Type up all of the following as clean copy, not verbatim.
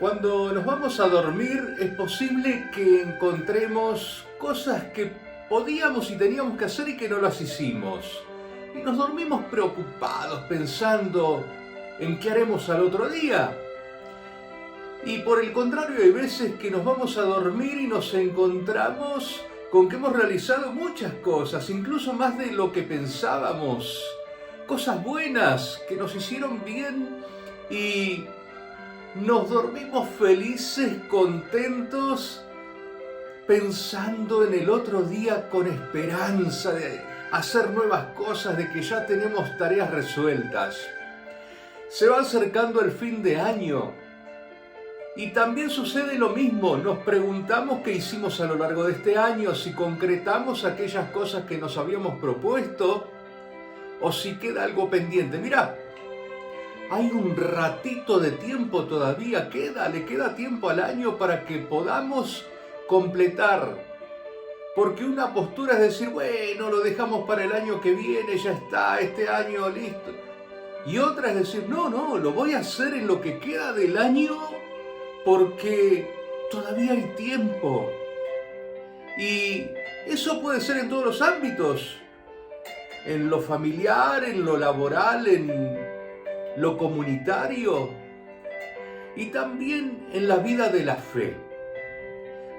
Cuando nos vamos a dormir es posible que encontremos cosas que podíamos y teníamos que hacer y que no las hicimos. Y nos dormimos preocupados pensando en qué haremos al otro día. Y por el contrario, hay veces que nos vamos a dormir y nos encontramos con que hemos realizado muchas cosas, incluso más de lo que pensábamos. Cosas buenas que nos hicieron bien y nos dormimos felices, contentos, pensando en el otro día con esperanza de hacer nuevas cosas, de que ya tenemos tareas resueltas. Se va acercando el fin de año y también sucede lo mismo. Nos preguntamos qué hicimos a lo largo de este año, si concretamos aquellas cosas que nos habíamos propuesto o si queda algo pendiente. Mirá, hay un ratito de tiempo todavía, le queda tiempo al año para que podamos completar. Porque una postura es decir, bueno, lo dejamos para el año que viene, ya está, este año listo. Y otra es decir, no, lo voy a hacer en lo que queda del año porque todavía hay tiempo. Y eso puede ser en todos los ámbitos, en lo familiar, en lo laboral, en lo comunitario y también en la vida de la fe.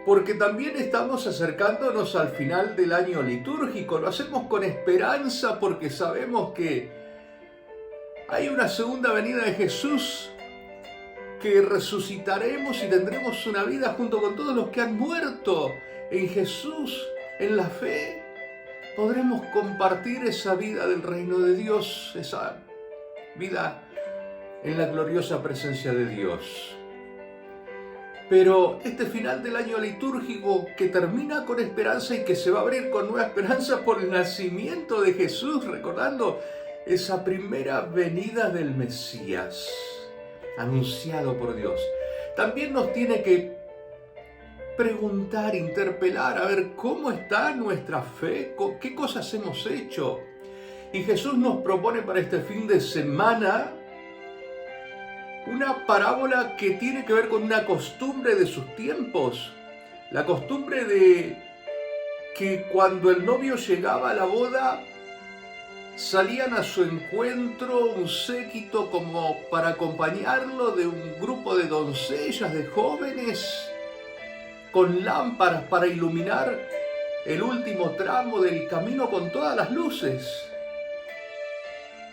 Porque también estamos acercándonos al final del año litúrgico. Lo hacemos con esperanza porque sabemos que hay una segunda venida de Jesús, que resucitaremos y tendremos una vida junto con todos los que han muerto en Jesús, en la fe. Podremos compartir esa vida del reino de Dios, esa vida en la gloriosa presencia de Dios. Pero este final del año litúrgico que termina con esperanza y que se va a abrir con nueva esperanza por el nacimiento de Jesús, recordando esa primera venida del Mesías, anunciado por Dios, también nos tiene que preguntar, interpelar, a ver cómo está nuestra fe, qué cosas hemos hecho. Y Jesús nos propone para este fin de semana una parábola que tiene que ver con una costumbre de sus tiempos. La costumbre de que cuando el novio llegaba a la boda, salían a su encuentro un séquito como para acompañarlo, de un grupo de doncellas, de jóvenes, con lámparas para iluminar el último tramo del camino con todas las luces.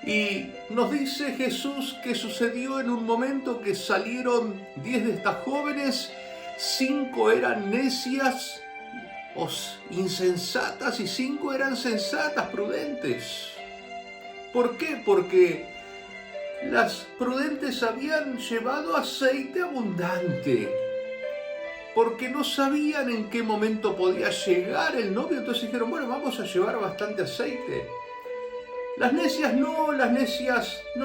Y nos dice Jesús que sucedió en un momento que salieron 10 de estas jóvenes, 5 eran necias o insensatas y 5 eran sensatas, prudentes. ¿Por qué? Porque las prudentes habían llevado aceite abundante, porque no sabían en qué momento podía llegar el novio, entonces dijeron, bueno, vamos a llevar bastante aceite. Las necias no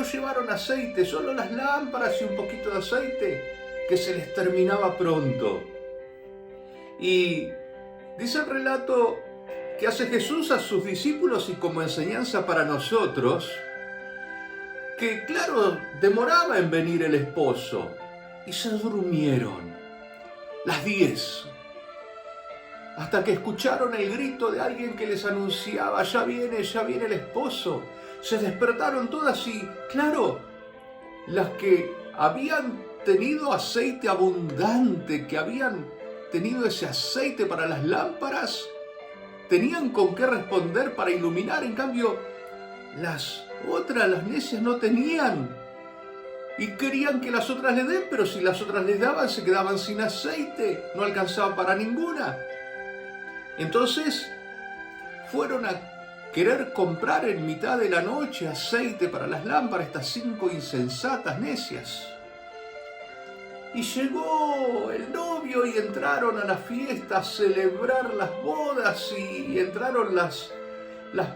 llevaron aceite, solo las lámparas y un poquito de aceite que se les terminaba pronto. Y dice el relato que hace Jesús a sus discípulos y como enseñanza para nosotros, que claro, demoraba en venir el esposo y se durmieron las 10. Hasta que escucharon el grito de alguien que les anunciaba, ya viene el esposo. Se despertaron todas y, claro, las que habían tenido aceite abundante, que habían tenido ese aceite para las lámparas, tenían con qué responder para iluminar. En cambio, las necias, no tenían. Y querían que las otras les den, pero si las otras les daban, se quedaban sin aceite, no alcanzaban para ninguna. Entonces fueron a querer comprar en mitad de la noche aceite para las lámparas, estas 5 insensatas necias. Y llegó el novio y entraron a la fiesta a celebrar las bodas y entraron las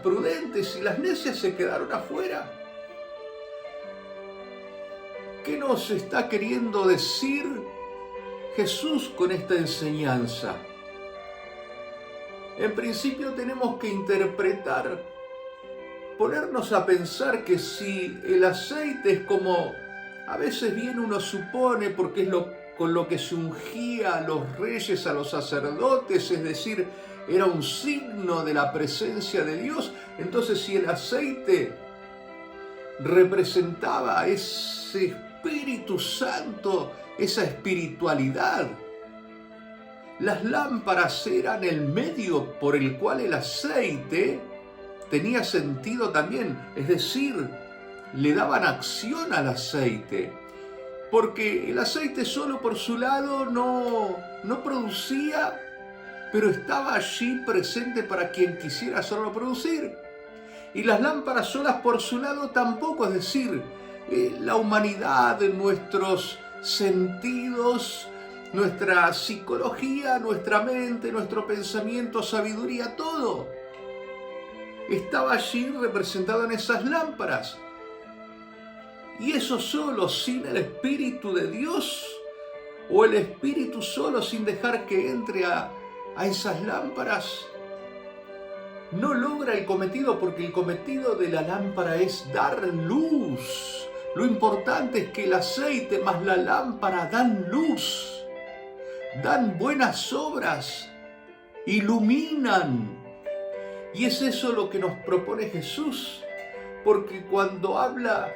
prudentes y las necias se quedaron afuera. ¿Qué nos está queriendo decir Jesús con esta enseñanza? En principio tenemos que interpretar, ponernos a pensar que si el aceite es como a veces bien uno supone, porque es lo con lo que se ungía a los reyes, a los sacerdotes, es decir, era un signo de la presencia de Dios. Entonces, si el aceite representaba ese Espíritu Santo, esa espiritualidad, las lámparas eran el medio por el cual el aceite tenía sentido también, es decir, le daban acción al aceite, porque el aceite solo por su lado no producía, pero estaba allí presente para quien quisiera hacerlo producir. Y las lámparas solas por su lado tampoco, es decir, la humanidad, nuestros sentidos, nuestra psicología, nuestra mente, nuestro pensamiento, sabiduría, todo estaba allí representado en esas lámparas. Y eso solo, sin el Espíritu de Dios, o el Espíritu solo sin dejar que entre a esas lámparas, no logra el cometido, porque el cometido de la lámpara es dar luz. Lo importante es que el aceite más la lámpara dan luz, dan buenas obras, iluminan. Y es eso lo que nos propone Jesús, porque cuando habla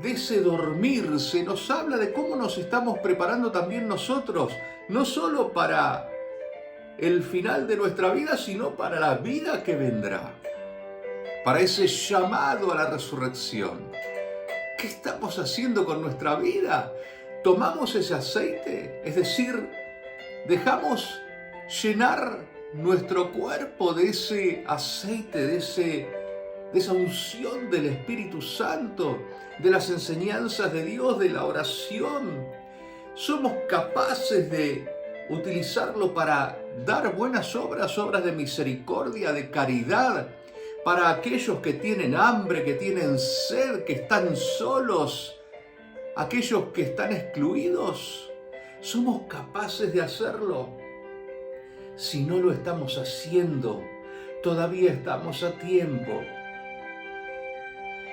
de ese dormirse, nos habla de cómo nos estamos preparando también nosotros, no solo para el final de nuestra vida, sino para la vida que vendrá, para ese llamado a la resurrección. ¿Qué estamos haciendo con nuestra vida? ¿Tomamos ese aceite? Es decir, ¿dejamos llenar nuestro cuerpo de ese aceite, de esa unción del Espíritu Santo, de las enseñanzas de Dios, de la oración? ¿Somos capaces de utilizarlo para dar buenas obras, obras de misericordia, de caridad, para aquellos que tienen hambre, que tienen sed, que están solos, aquellos que están excluidos? ¿Somos capaces de hacerlo? Si no lo estamos haciendo, todavía estamos a tiempo.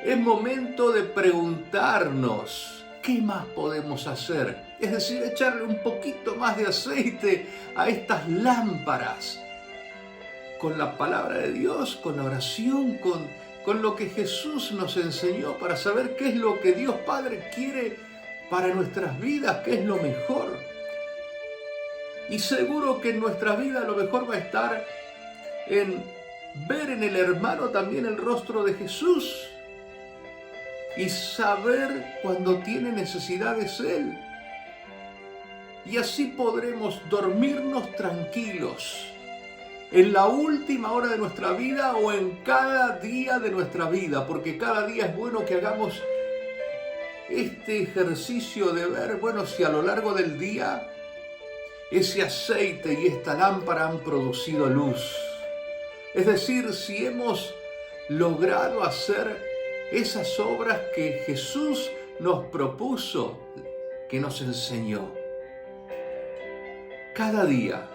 Es momento de preguntarnos, ¿qué más podemos hacer? Es decir, echarle un poquito más de aceite a estas lámparas, con la palabra de Dios, con la oración, con lo que Jesús nos enseñó, para saber qué es lo que Dios Padre quiere para nuestras vidas, qué es lo mejor. Y seguro que en nuestra vida lo mejor va a estar en ver en el hermano también el rostro de Jesús y saber cuando tiene necesidades Él. Y así podremos dormirnos tranquilos en la última hora de nuestra vida o en cada día de nuestra vida, porque cada día es bueno que hagamos este ejercicio de ver, bueno, si a lo largo del día ese aceite y esta lámpara han producido luz. Es decir, si hemos logrado hacer esas obras que Jesús nos propuso, que nos enseñó. Cada día.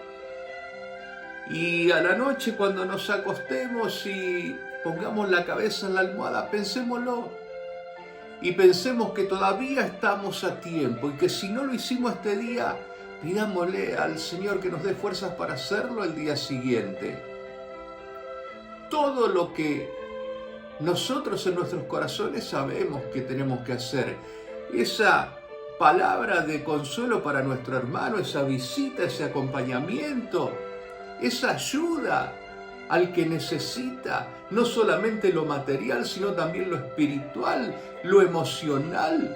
Y a la noche cuando nos acostemos y pongamos la cabeza en la almohada, pensémoslo. Y pensemos que todavía estamos a tiempo y que si no lo hicimos este día, pidámosle al Señor que nos dé fuerzas para hacerlo el día siguiente. Todo lo que nosotros en nuestros corazones sabemos que tenemos que hacer, esa palabra de consuelo para nuestro hermano, esa visita, ese acompañamiento, esa ayuda al que necesita, no solamente lo material, sino también lo espiritual, lo emocional.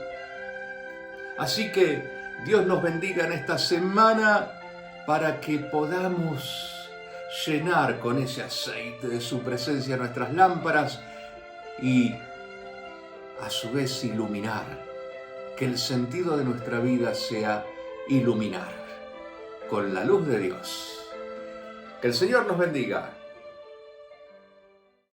Así que Dios nos bendiga en esta semana para que podamos llenar con ese aceite de su presencia nuestras lámparas y a su vez iluminar, que el sentido de nuestra vida sea iluminar con la luz de Dios. Que el Señor nos bendiga.